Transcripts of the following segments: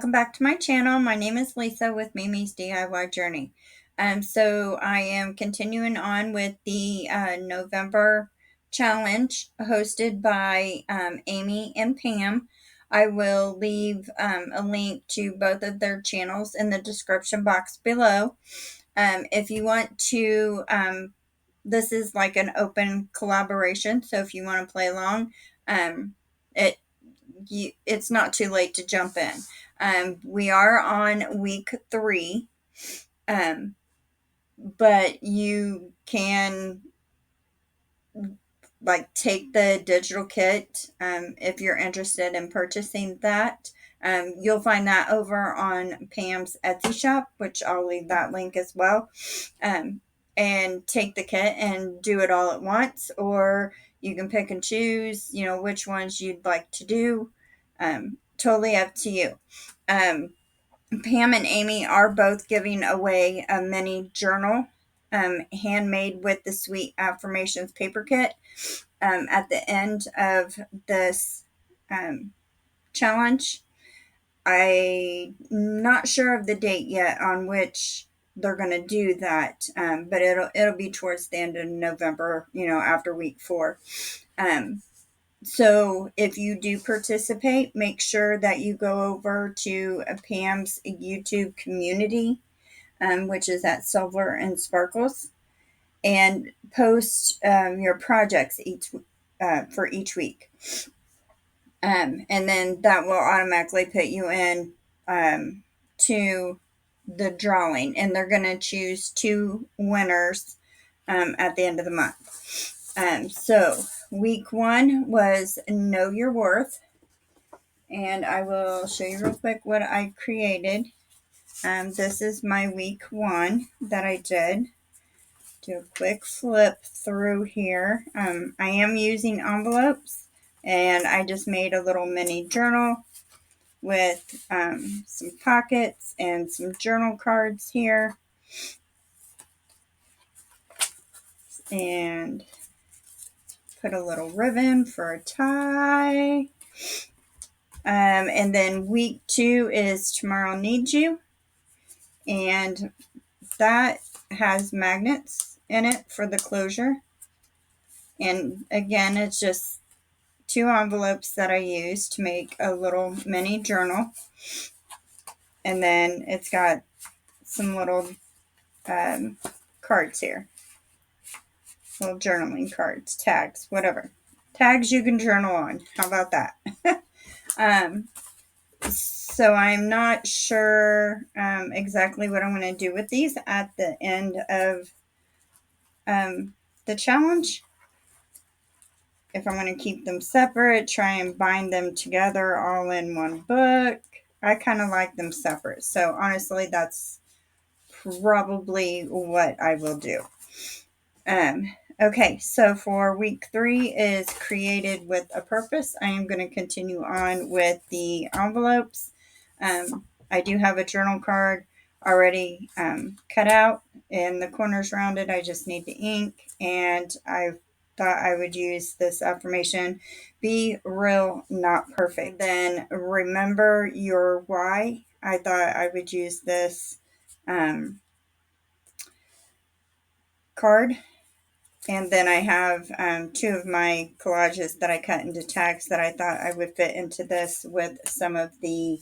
welcome back to my channel. My name is Lisa with Mimi's DIY Journey. So I am continuing on with the November challenge hosted by Amy and Pam. I will leave a link to both of their channels in the description box below. If you want to, this is like an open collaboration, so if you want to play along, it it's not too late to jump in. We are on week 3, but you can like take the digital kit if you're interested in purchasing that. You'll find that over on Pam's Etsy shop, which I'll leave that link as well. And take the kit and do it all at once, or you can pick and choose, which ones you'd like to do. Totally up to you. Pam and Amy are both giving away a mini journal, handmade with the Sweet Affirmations paper kit, at the end of this challenge. I'm not sure of the date yet on which they're going to do that, but it'll be towards the end of November, after week 4. So if you do participate, make sure that you go over to Pam's YouTube community, which is at Silver and Sparkles, and post your projects for each week. And then that will automatically put you in to the drawing, and they're going to choose 2 winners at the end of the month. So week 1 was Know Your Worth, and I will show you real quick what I created. This is my week 1 that I did. Do a quick flip through here. I am using envelopes, and I just made a little mini journal with some pockets and some journal cards here. And put a little ribbon for a tie. And then week 2 is Tomorrow Needs You. And that has magnets in it for the closure. And again, it's just 2 envelopes that I used to make a little mini journal. And then it's got some little cards here. Little journaling cards, tags, whatever. Tags you can journal on. How about that? So I'm not sure exactly what I'm going to do with these at the end of the challenge. If I'm going to keep them separate, try and bind them together all in one book. I kind of like them separate. So honestly, that's probably what I will do. Okay, so for week 3 is Created with a Purpose. I am going to continue on with the envelopes. I do have a journal card already cut out and the corners rounded. I just need the ink, and I thought I would use this affirmation: be real, not perfect. Then remember your why. I thought I would use this card. And then I have 2 of my collages that I cut into tags that I thought I would fit into this with some of the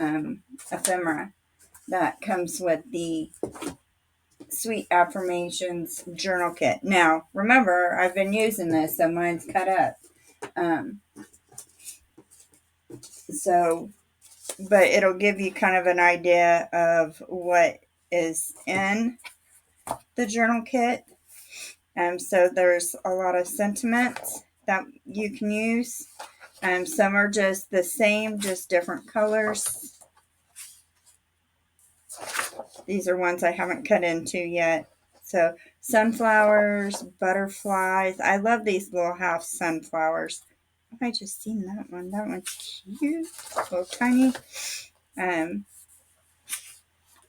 ephemera that comes with the Sweet Affirmations journal kit. Now, remember, I've been using this, so mine's cut up. But it'll give you kind of an idea of what is in the journal kit. So there's a lot of sentiments that you can use. Some are just the same, just different colors. These are ones I haven't cut into yet. So sunflowers, butterflies. I love these little half sunflowers. I just seen that one. That one's cute. Little tiny.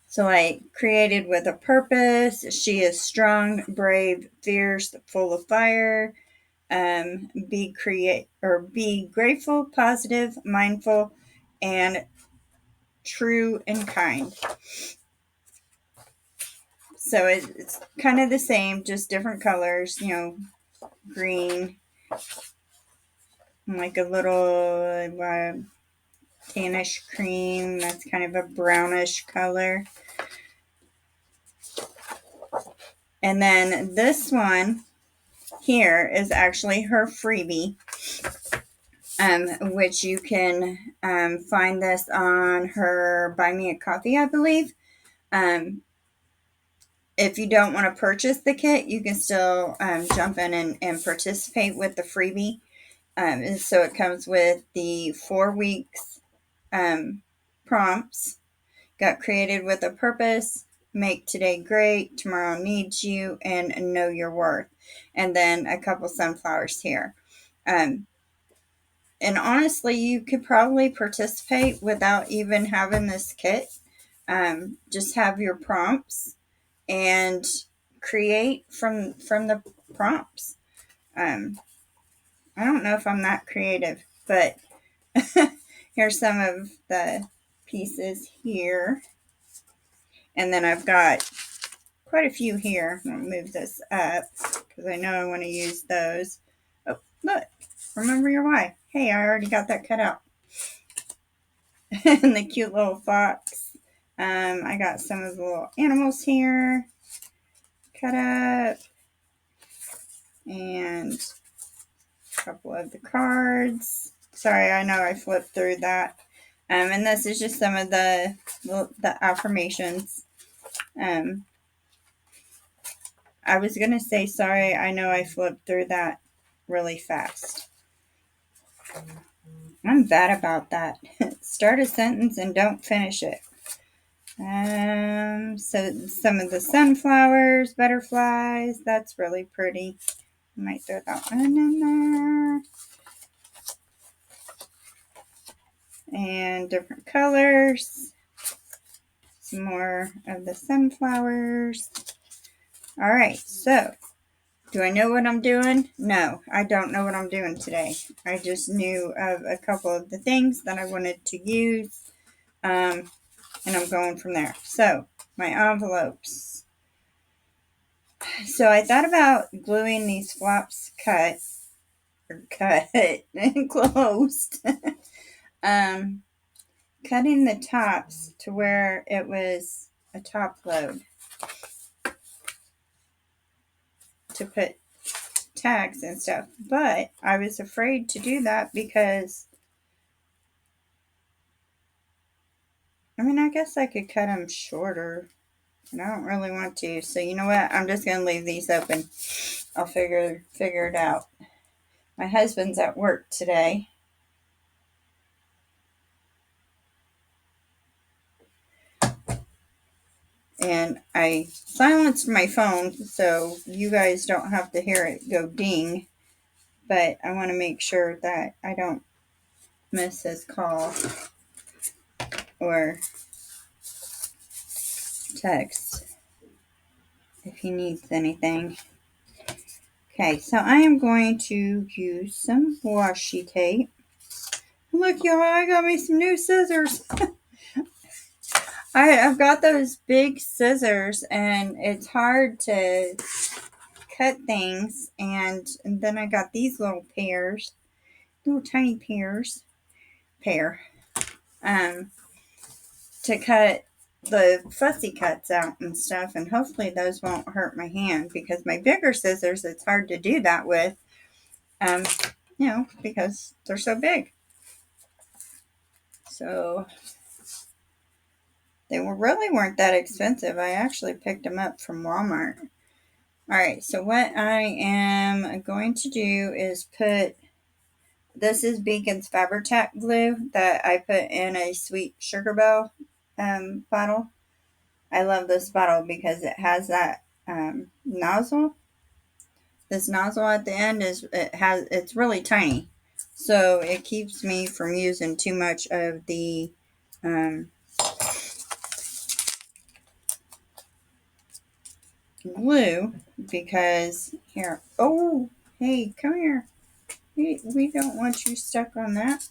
So I created with a purpose. She is strong, brave, fierce, full of fire. Be grateful, positive, mindful, and true, and kind. So it's kind of the same, just different colors, green, and like a little tannish cream. That's kind of a brownish color. And then this one here is actually her freebie, which you can find this on her Buy Me a Coffee, I believe. If you don't want to purchase the kit, you can still jump in and participate with the freebie. And so it comes with the 4 weeks prompts. Got created with a purpose, make today great, tomorrow needs you, and know your worth. And then a couple sunflowers here. And honestly, you could probably participate without even having this kit. Just have your prompts and create from the prompts. I don't know if I'm that creative, but here's some of the pieces here. And then I've got quite a few here. I'm going to move this up because I know I want to use those. Oh, look. Remember your why. Hey, I already got that cut out. And the cute little fox. I got some of the little animals here cut up. And a couple of the cards. Sorry, I know I flipped through that. And this is just some of the affirmations. I was going to say, sorry, I know I flipped through that really fast. I'm bad about that. Start a sentence and don't finish it. So some of the sunflowers, butterflies, that's really pretty. I might throw that one in there. And different colors. Some more of the sunflowers. All right, so do I know what I'm doing? No, I don't know what I'm doing today. I just knew of a couple of the things that I wanted to use, and I'm going from there. So, my envelopes. So, I thought about gluing these flaps and closed. Cutting the tops to where it was a top load to put tags and stuff, but I was afraid to do that because I guess I could cut them shorter, and I don't really want to. So you know what? I'm just gonna leave these open. I'll figure it out. My husband's at work today. And I silenced my phone so you guys don't have to hear it go ding. But I want to make sure that I don't miss his call or text if he needs anything. Okay, so I am going to use some washi tape. Look, y'all, I got me some new scissors. I've got those big scissors, and it's hard to cut things. And then I got these little tiny pair, to cut the fussy cuts out and stuff. And hopefully those won't hurt my hand, because my bigger scissors, it's hard to do that with, because they're so big. So they weren't that expensive. I actually picked them up from Walmart. All right, so what I am going to do is this is Beacon's Fabri-Tac glue that I put in a Sweet Sugar Bell bottle. I love this bottle because it has that nozzle. This nozzle at the end it's really tiny, so it keeps me from using too much of the glue, because here, oh, hey, come here. We don't want you stuck on that.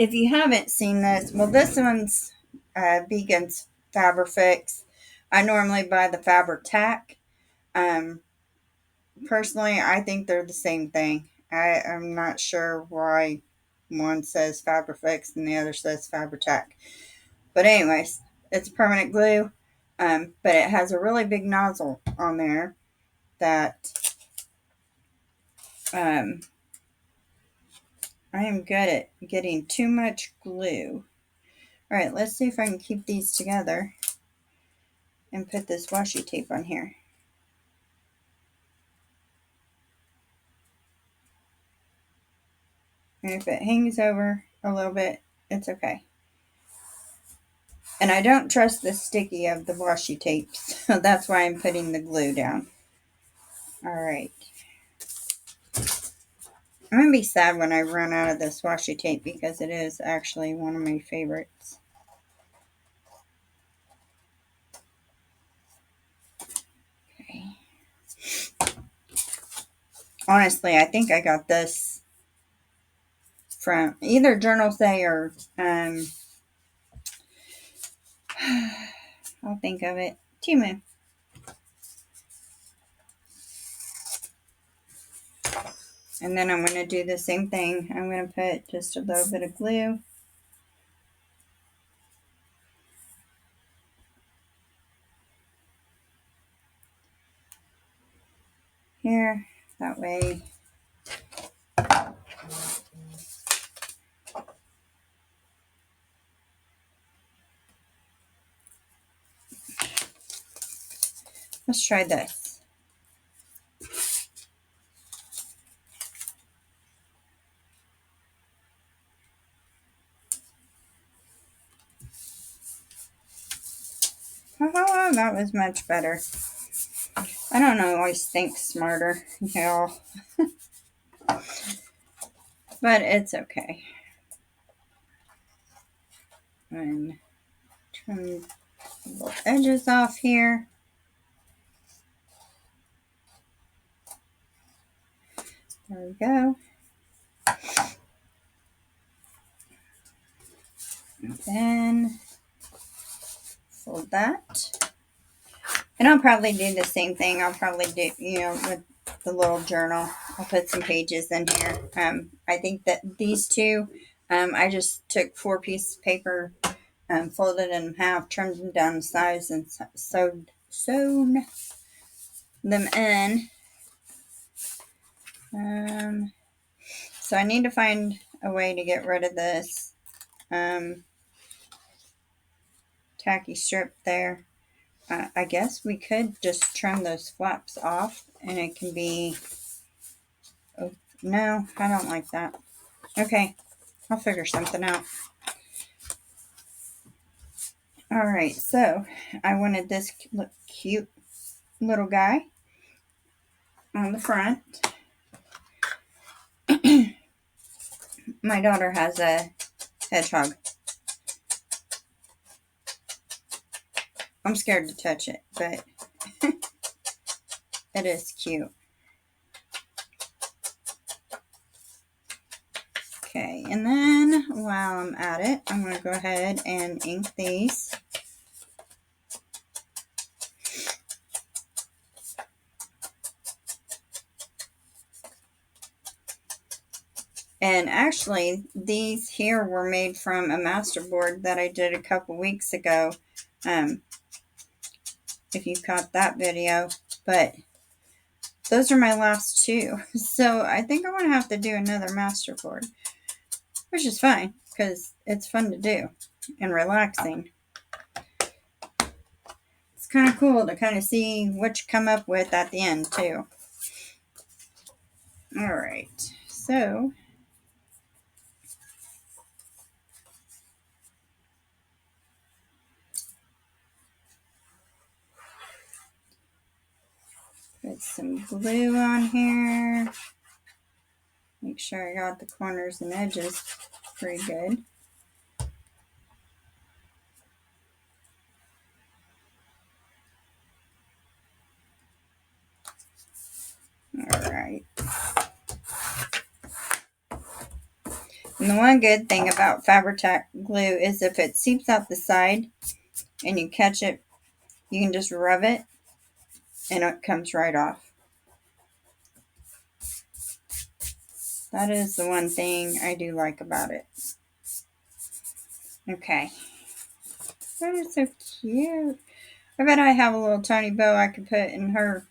if you haven't seen this, well, this one's Vegan's Fabrifix. I normally buy the Fabri-Tac. Um, Personally, I think they're the same thing. I'm not sure why one says Fabrifix and the other says Fabri-Tac. But anyways, it's permanent glue. But it has a really big nozzle on there that I am good at getting too much glue. All right, let's see if I can keep these together and put this washi tape on here. And if it hangs over a little bit, it's okay. And I don't trust the sticky of the washi tape, so that's why I'm putting the glue down. All right. I'm going to be sad when I run out of this washi tape because it is actually one of my favorites. Okay. Honestly, I think I got this from either Journal Say or I'll think of it. Temu. And then I'm going to do the same thing. I'm going to put just a little bit of glue. Here, that way. Let's try this. Oh, that was much better. I don't know, I always think smarter, y'all. But it's okay. And trim the little edges off here. There we go. And then fold that. And I'll probably do the same thing. I'll probably do, with the little journal. I'll put some pages in here. I think that these two, I just took 4 pieces of paper, folded them in half, trimmed them down to size, and sewn them in. So I need to find a way to get rid of this tacky strip there. I guess we could just trim those flaps off and it can be, oh, no, I don't like that. Okay, I'll figure something out. All right, so I wanted this cute little guy on the front. My daughter has a hedgehog. I'm scared to touch it, but it is cute. Okay, and then while I'm at it, I'm going to go ahead and ink these. And actually, these here were made from a masterboard that I did a couple weeks ago. If you caught that video. But those are my last 2. So I think I'm going to have to do another masterboard. Which is fine, because it's fun to do and relaxing. It's kind of cool to kind of see what you come up with at the end, too. Alright, so put some glue on here. Make sure I got the corners and edges pretty good. Alright. And the one good thing about Fabri-Tac glue is if it seeps out the side and you catch it, you can just rub it and it comes right off. That is the one thing I do like about it. Okay. That is so cute. I bet I have a little tiny bow I could put in her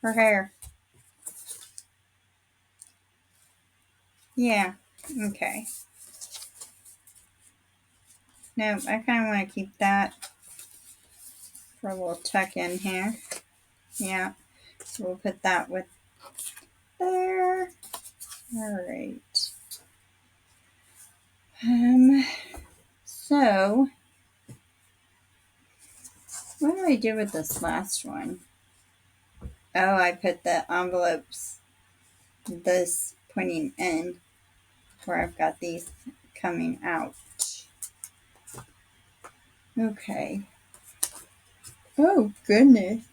hair. Yeah. Okay. No, I kind of want to keep that for a little tuck in here. Yeah. So we'll put that with there. All right. So what do I do with this last one? Oh, I put the envelopes, this pointing in, where I've got these coming out. Okay. Oh, goodness.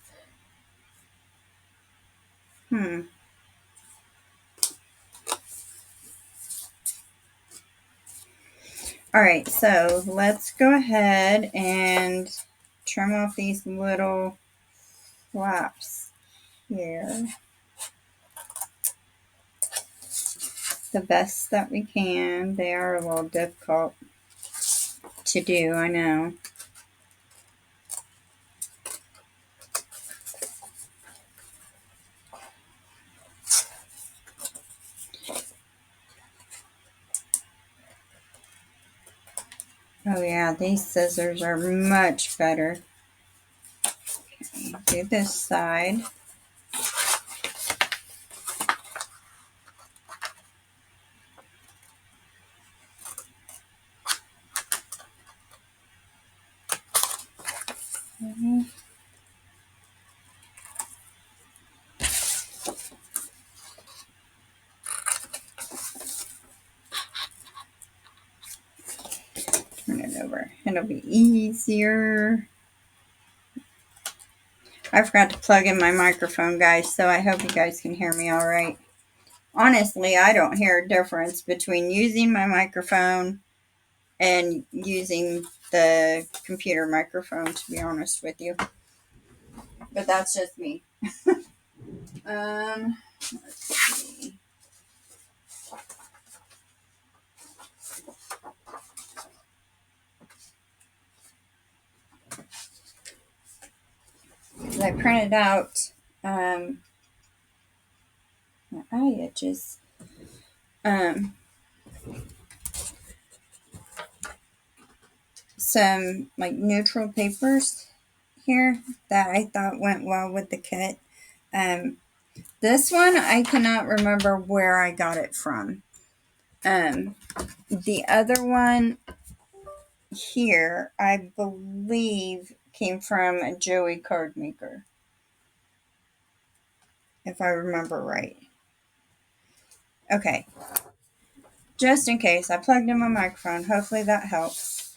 All right, so let's go ahead and trim off these little flaps here the best that we can. They are a little difficult to do, I know. Oh yeah, these scissors are much better. Okay, do this side. Turn it over. It'll be easier. I forgot to plug in my microphone, guys, so I hope you guys can hear me all right. Honestly, I don't hear a difference between using my microphone and using the computer microphone, to be honest with you. But that's just me. Let's see. I printed out my eye itches. Some like neutral papers here that I thought went well with the kit. This one I cannot remember where I got it from. The other one here, I believe, came from a Joey card maker, if I remember right. Okay, just in case, I plugged in my microphone. Hopefully that helps.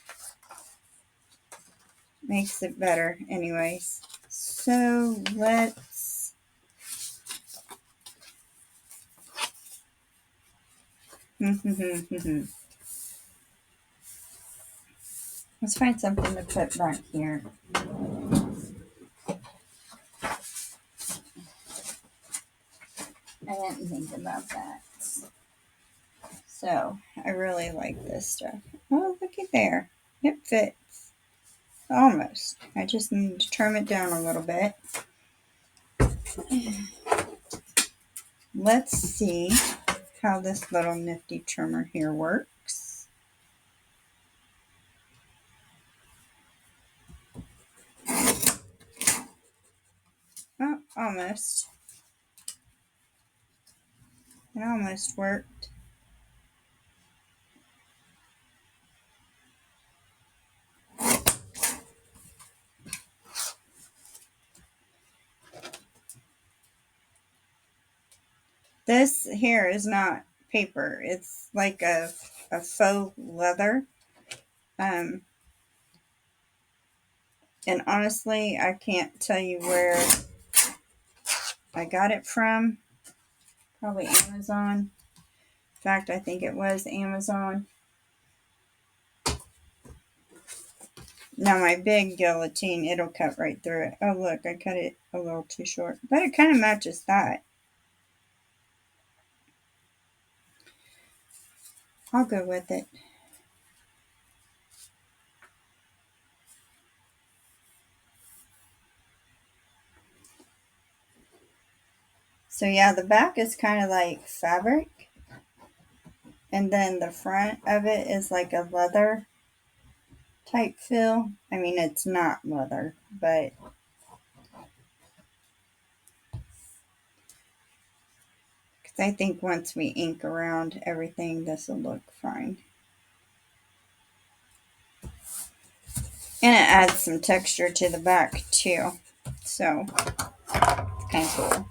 Makes it better anyways. So let's let's find something to put back here. I didn't think about that. So I really like this stuff. Oh, looky there. It fits. Almost. I just need to trim it down a little bit. Let's see how this little nifty trimmer here works. Oh, almost. It almost worked. This here is not paper. It's like a faux leather. And honestly, I can't tell you where I got it from. Probably Amazon. fact, I think it was Amazon. Now my big guillotine, it'll cut right through it. Oh look, I cut it a little too short. But it kind of matches that. I'll go with it. So yeah, the back is kind of like fabric. And then the front of it is like a leather type feel. I mean, it's not leather, but because I think once we ink around everything, this will look fine. And it adds some texture to the back too. So, it's kind of cool.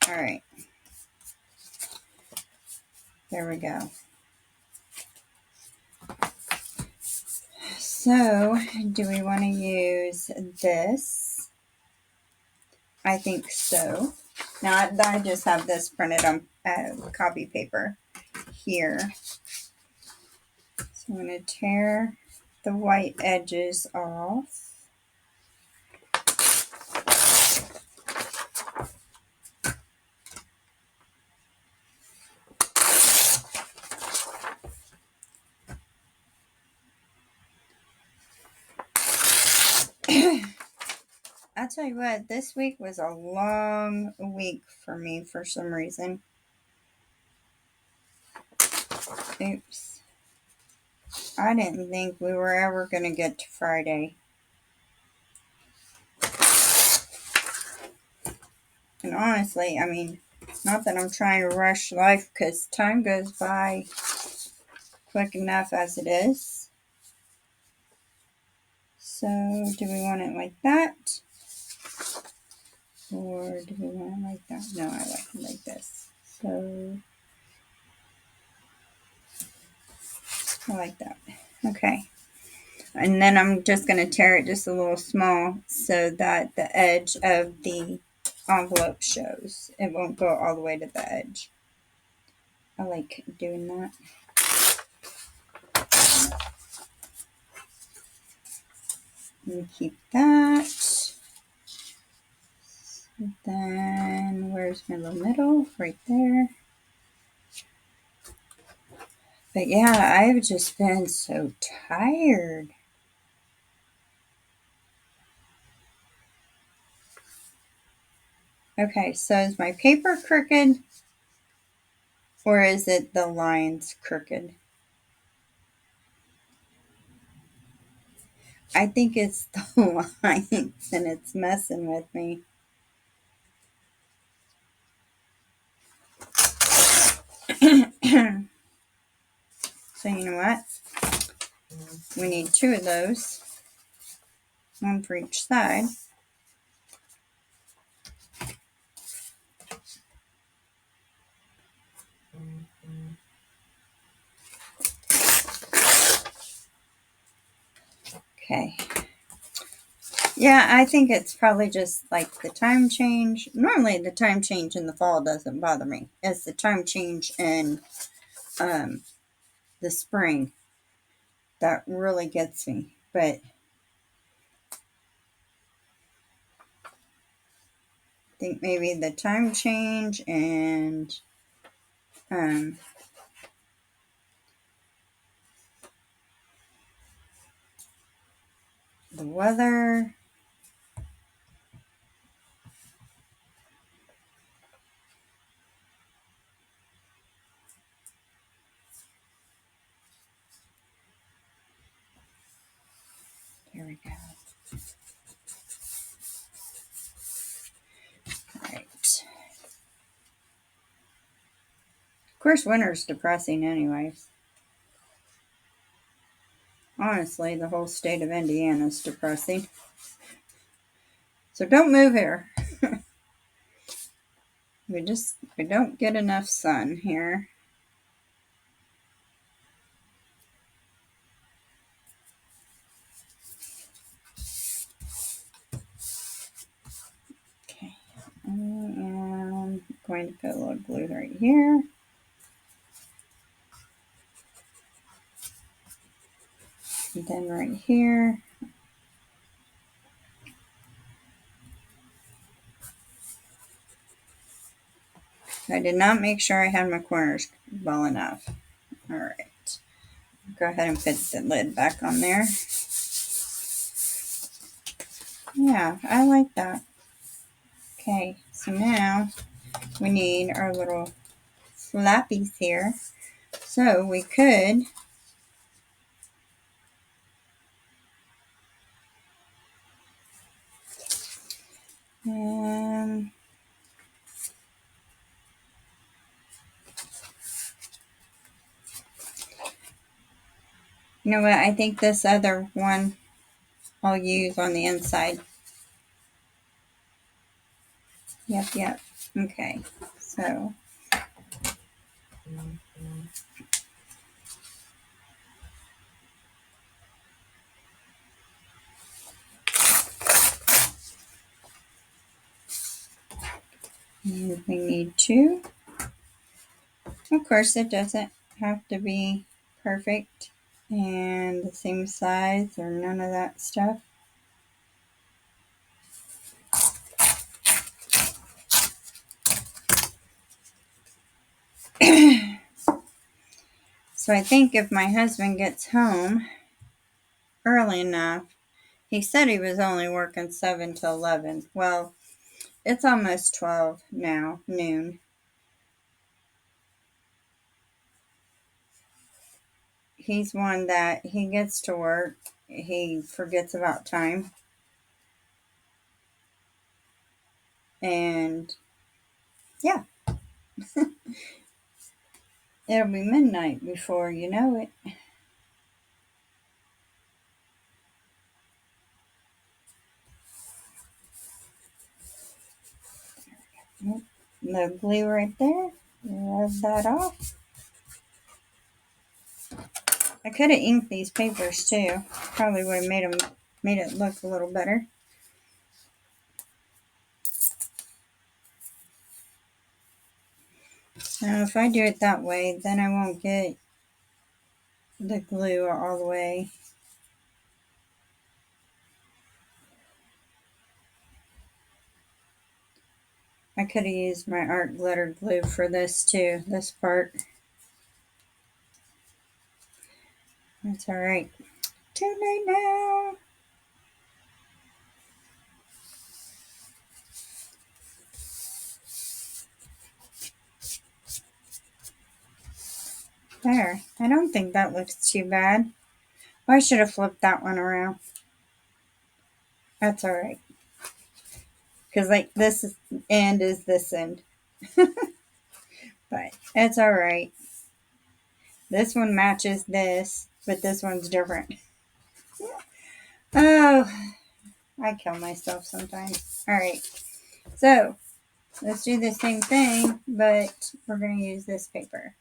All right. There we go. So, do we want to use this? I think so. Now, I just have this printed on copy paper here. So, I'm going to tear the white edges off. I'll tell you what, this week was a long week for me for some reason. Oops. I didn't think we were ever going to get to Friday. And honestly, I mean, not that I'm trying to rush life because time goes by quick enough as it is. So, do we want it like that? Or do we want it like that? No, I like it like this. So, I like that. Okay. And then I'm just going to tear it just a little small so that the edge of the envelope shows. It won't go all the way to the edge. I like doing that. And keep that. Then where's my little middle? Right there. But yeah, I've just been so tired. Okay, so is my paper crooked? Or is it the lines crooked? I think it's the lines and it's messing with me. So you know what? We need 2 of those. One for each side. Okay. Yeah, I think it's probably just like the time change. Normally the time change in the fall doesn't bother me. It's the time change in the spring that really gets me. But I think maybe the time change and the weather. There we go. Right. Of course, winter's depressing anyways. Honestly, the whole state of Indiana is depressing. So don't move here. We don't get enough sun here. Okay. And going to put a little glue right here. And then right here. I did not make sure I had my corners well enough. All right. Go ahead and put the lid back on there. Yeah, I like that. Okay, so now we need our little flappies here. So we could you know what, I think this other one I'll use on the inside. Yep. Okay, so and we need two. Of course, it doesn't have to be perfect and the same size or none of that stuff. So I think if my husband gets home early enough, he said he was only working 7 to 11. Well, it's almost 12 now, noon. He's one that he gets to work, he forgets about time. And yeah, it'll be midnight before you know it. The glue right there, rub that off. I could have inked these papers too. Probably would have made it look a little better. Now, if I do it that way, then I won't get the glue all the way. I could have used my art glitter glue for this too, this part. That's alright. Too late now. There. I don't think that looks too bad. Oh, I should have flipped that one around. That's alright. Because like this end is this end. But it's alright. This one matches this, but this one's different. Oh, I kill myself sometimes. Alright. So, let's do the same thing, but we're going to use this paper.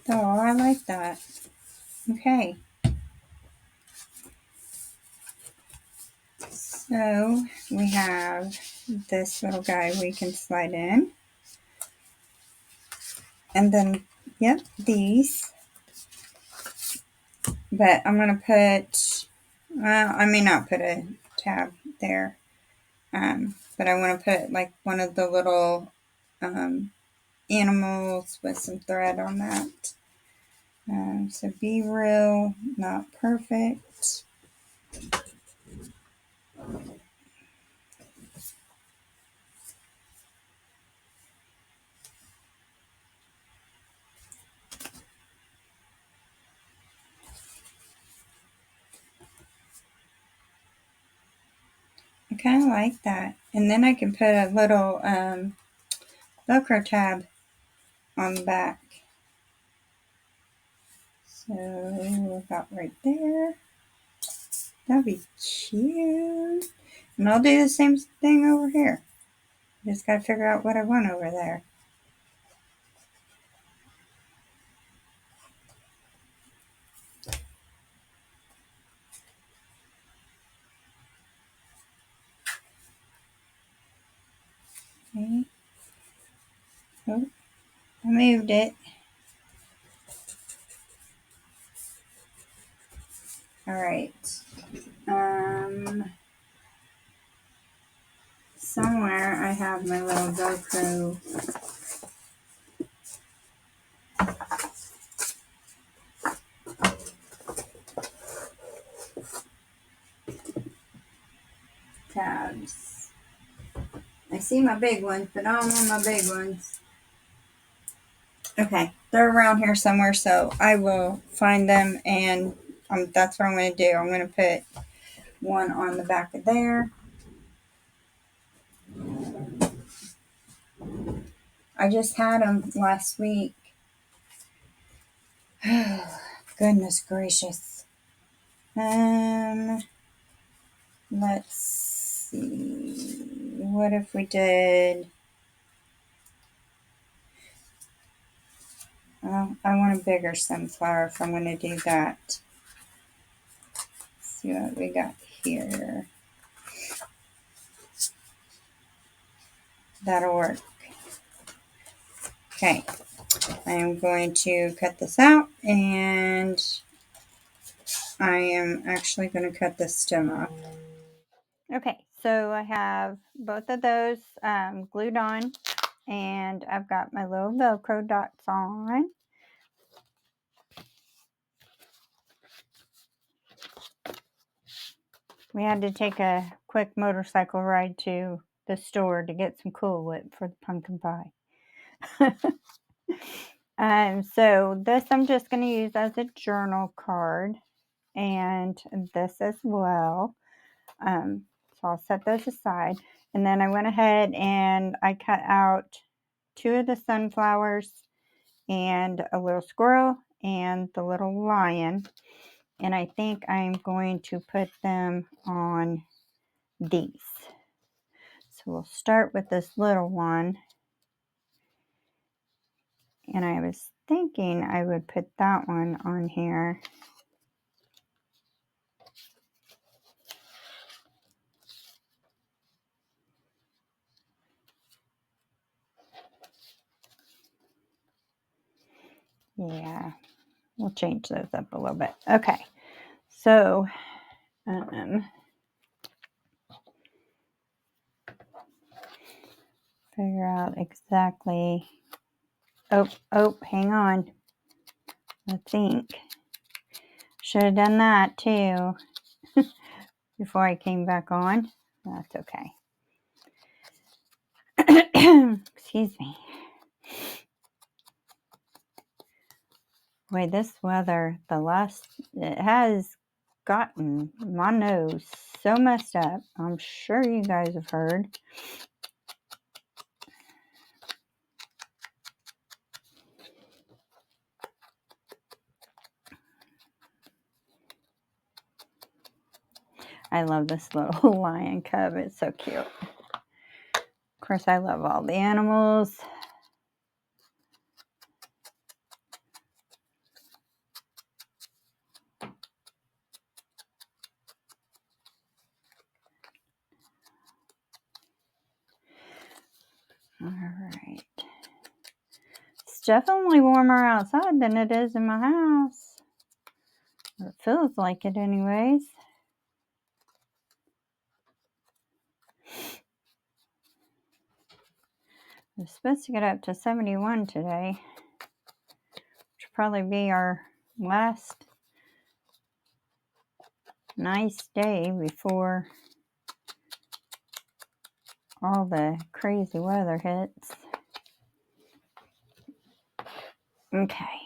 Oh, I like that. Okay. So we have this little guy we can slide in. And then, yep, these. But I'm going to put, well, I may not put a tab there. But I want to put like one of the little animals with some thread on that. So be real, not perfect. I kind of like that. And then I can put a little Velcro tab on the back. So about right there. That'd be cute. And I'll do the same thing over here. Just gotta figure out what I want over there. Okay. Oh, I moved it. Alright. Somewhere I have my little Velcro tabs. I see my big ones, but I don't want my big ones. Okay, they're around here somewhere, so I will find them, and that's what I'm going to do. I'm going to put one on the back of there. I just had them last week. Goodness gracious. Let's see. What if we did... Well, I want a bigger sunflower if I'm going to do that. Let's see what we got here. That'll work. Okay. I am going to cut this out, and I am actually going to cut this stem off. Okay, so I have both of those glued on, and I've got my little Velcro dots on. We had to take a quick motorcycle ride to the store to get some Cool Whip for the pumpkin pie. So this I'm just going to use as a journal card, and this as well. So I'll set those aside. And then I went ahead and I cut out 2 of the sunflowers and a little squirrel and the little lion. And I think I'm going to put them on these. So we'll start with this little one. And I was thinking I would put that one on here. Yeah, we'll change those up a little bit. Okay, so figure out exactly. Oh, hang on. I think should have done that too before I came back on. That's okay. Excuse me. Boy, this weather, it has gotten my nose so messed up. I'm sure you guys have heard. I love this little lion cub. It's so cute. Of course, I love all the animals. All right. It's definitely warmer outside than it is in my house. Or it feels like it anyways. We're supposed to get up to 71 today, which will probably be our last nice day before all the crazy weather hits. Okay,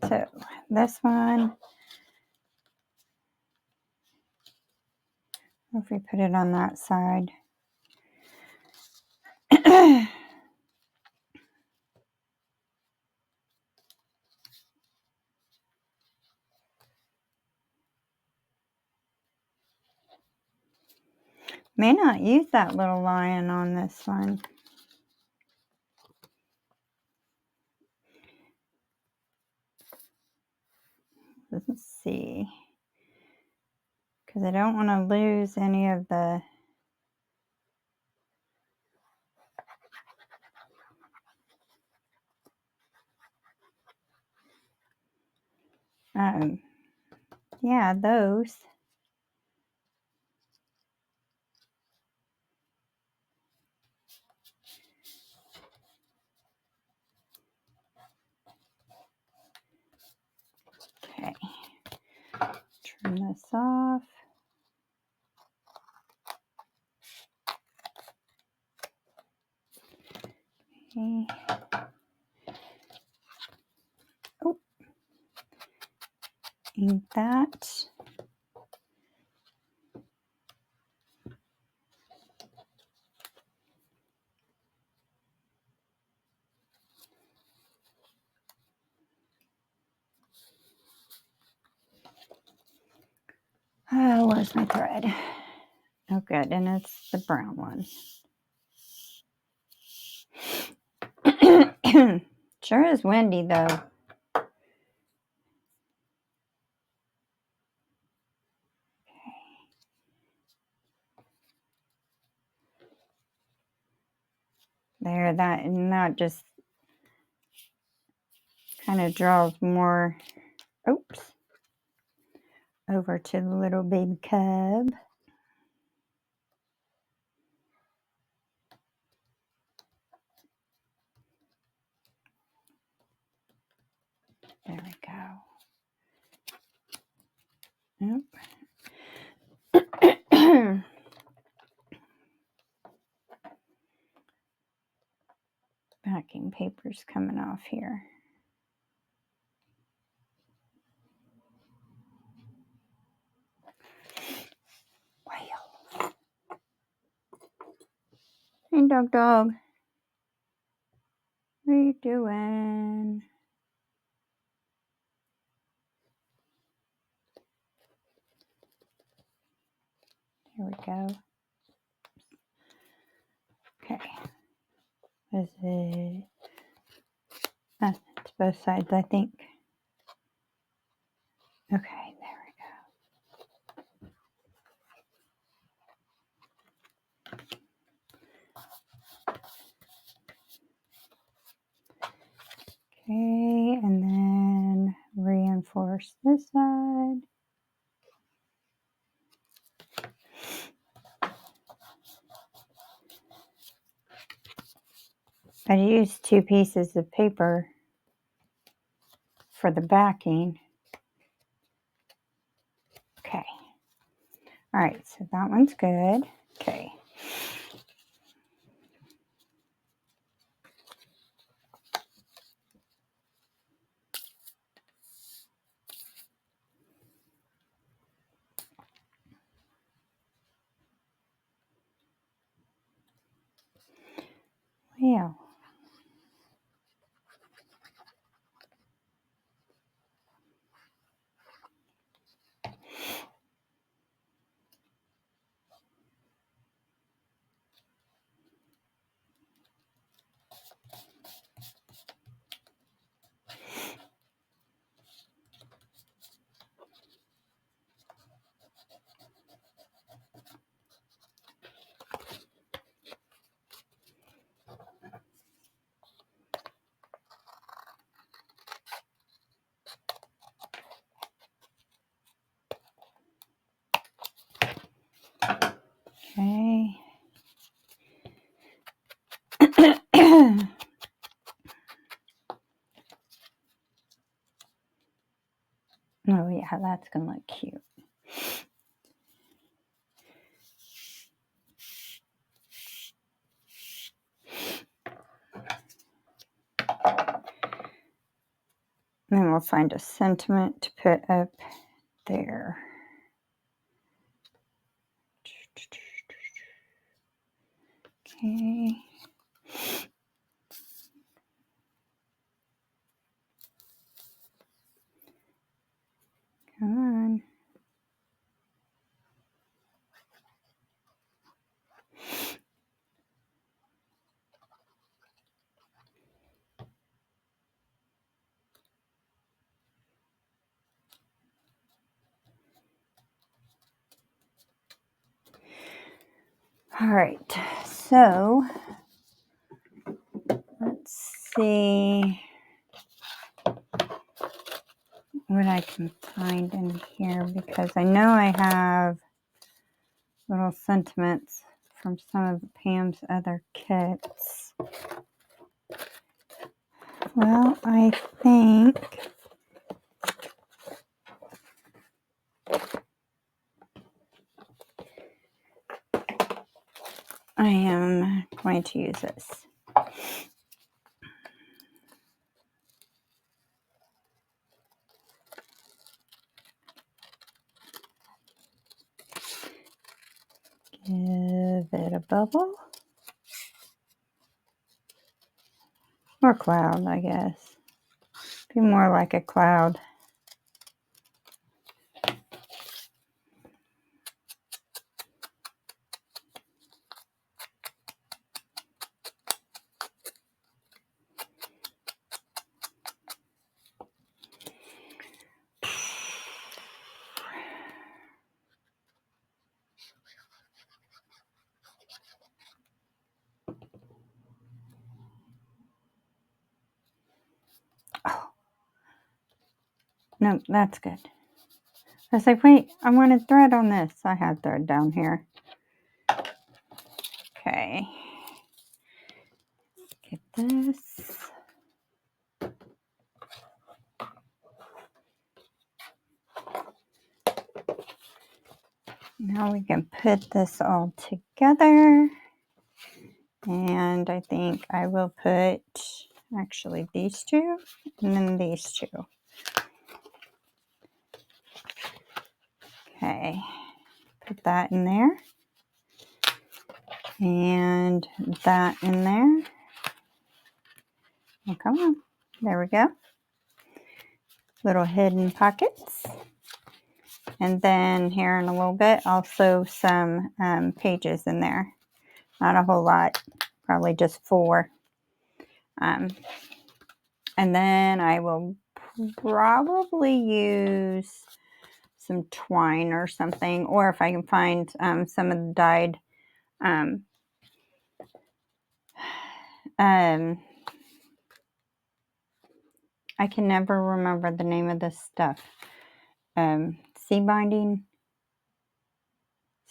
so this one, if we put it on that side. May not use that little lion on this one. Let's see. Because I don't want to lose any of the yeah, those. Okay. Turn this off. Okay. Oh. Ink that. Oh, where's my thread? Oh, good. And it's the brown one. Sure is windy, though. There, that just kind of draws more, oops, over to the little baby cub. There we go. Yep. Backing paper's coming off here. Well. Hey, dog. What are you doing? There we go. Okay. Is it? It's both sides, I think. Okay, there we go. Okay, and then reinforce this side. I used 2 pieces of paper for the backing. Okay. All right, so that one's good. Okay. Well. Oh yeah, that's gonna look cute. And then we'll find a sentiment to put up there. Okay. Come on. All right, so let's see what I can find in here, because I know I have little sentiments from some of Pam's other kits. Well, I think I am going to use this. Give it a bubble. Or cloud, I guess. Be more like a cloud. Oh. No, that's good. I was like, wait, I wanted thread on this. I had thread down here. Okay. Get this. Now we can put this all together. And I think I will put actually these two and then these two. Okay. Put that in there. And that in there. Oh, come on. There we go. Little hidden pockets. And then here in a little bit, also some pages in there. Not a whole lot, probably just 4. And then I will probably use some twine or something, or if I can find some of the dyed I can never remember the name of this stuff. Seed binding,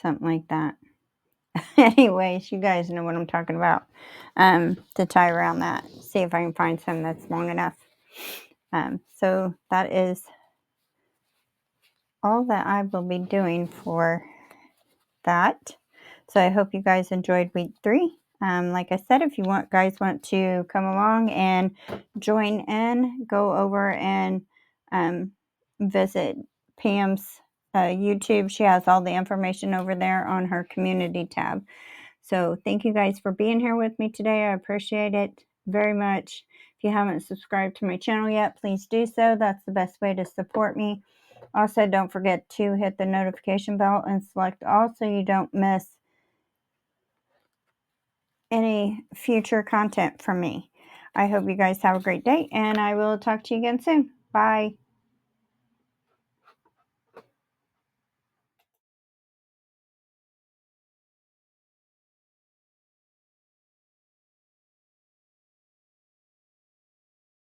something like that. Anyways, you guys know what I'm talking about. To tie around that. See if I can find some that's long enough. So that is all that I will be doing for that. So I hope you guys enjoyed week 3. Like I said, if you guys want to come along and join in, go over and visit Pam's YouTube. She has all the information over there on her community tab. So thank you guys for being here with me today. I appreciate it very much. If you haven't subscribed to my channel yet, please do so. That's the best way to support me. Also, don't forget to hit the notification bell and select all so you don't miss any future content from me. I hope you guys have a great day, and I will talk to you again soon. Bye.